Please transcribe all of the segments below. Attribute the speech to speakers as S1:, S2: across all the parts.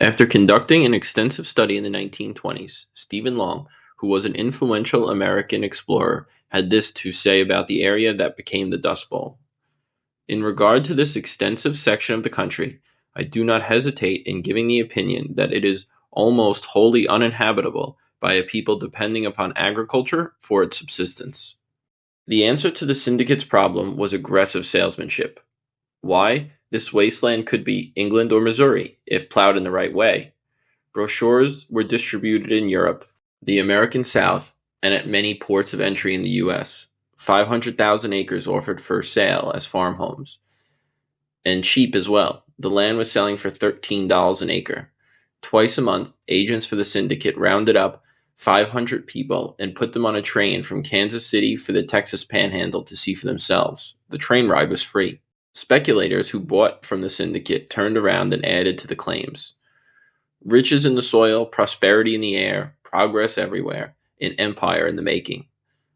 S1: After conducting an extensive study in the 1920s, Stephen Long, who was an influential American explorer, had this to say about the area that became the Dust Bowl. In regard to this extensive section of the country, I do not hesitate in giving the opinion that it is almost wholly uninhabitable by a people depending upon agriculture for its subsistence. The answer to the syndicate's problem was aggressive salesmanship. Why? This wasteland could be England or Missouri, if plowed in the right way. Brochures were distributed in Europe, the American South, and at many ports of entry in the U.S. 500,000 acres offered for sale as farm homes. And cheap as well. The land was selling for $13 an acre. Twice a month, agents for the syndicate rounded up 500 people and put them on a train from Kansas City for the Texas Panhandle to see for themselves. The train ride was free. Speculators who bought from the syndicate turned around and added to the claims. Riches in the soil, prosperity in the air, progress everywhere, an empire in the making,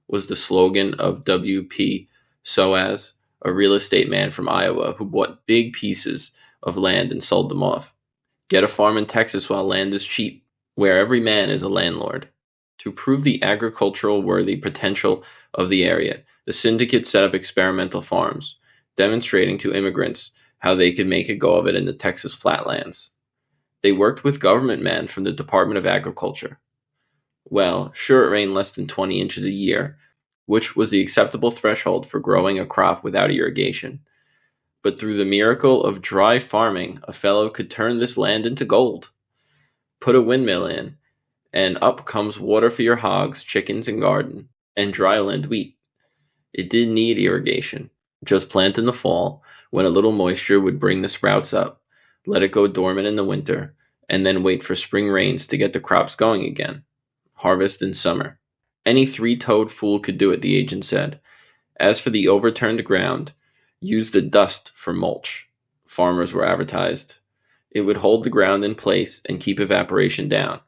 S1: was the slogan of W.P. Soaz, a real estate man from Iowa who bought big pieces of land and sold them off. Get a farm in Texas while land is cheap, where every man is a landlord. To prove the agricultural worthy potential of the area, the syndicate set up experimental farms, demonstrating to immigrants how they could make a go of it in the Texas flatlands. They worked with government men from the Department of Agriculture. Well, sure, it rained less than 20 inches a year, which was the acceptable threshold for growing a crop without irrigation. But through the miracle of dry farming, a fellow could turn this land into gold. Put a windmill in, and up comes water for your hogs, chickens, and garden, and dryland wheat. It didn't need irrigation. Just plant in the fall, when a little moisture would bring the sprouts up, let it go dormant in the winter, and then wait for spring rains to get the crops going again. Harvest in summer. Any three-toed fool could do it, the agent said. As for the overturned ground, use the dust for mulch, farmers were advertised. It would hold the ground in place and keep evaporation down.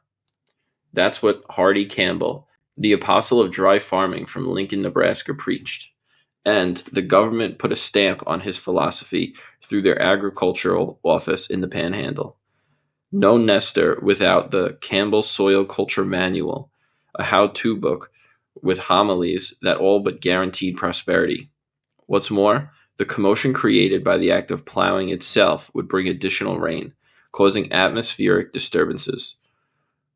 S1: That's what Hardy Campbell, the apostle of dry farming from Lincoln, Nebraska, preached. And the government put a stamp on his philosophy through their agricultural office in the Panhandle. No nester without the Campbell Soil Culture Manual, a how-to book with homilies that all but guaranteed prosperity. What's more, the commotion created by the act of plowing itself would bring additional rain, causing atmospheric disturbances.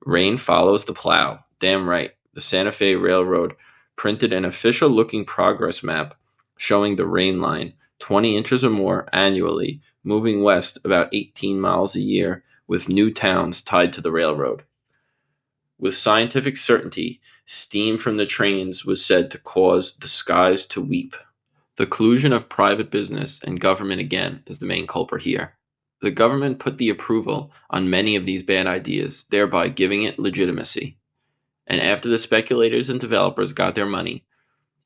S1: Rain follows the plow. Damn right. The Santa Fe Railroad printed an official-looking progress map showing the rain line, 20 inches or more annually, moving west about 18 miles a year, with new towns tied to the railroad. With scientific certainty, steam from the trains was said to cause the skies to weep. The collusion of private business and government again is the main culprit here. The government put the approval on many of these bad ideas, thereby giving it legitimacy. And after the speculators and developers got their money,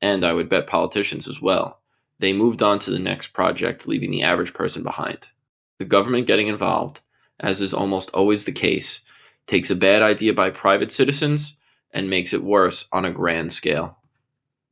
S1: and I would bet politicians as well, they moved on to the next project, leaving the average person behind. The government getting involved, as is almost always the case, takes a bad idea by private citizens and makes it worse on a grand scale.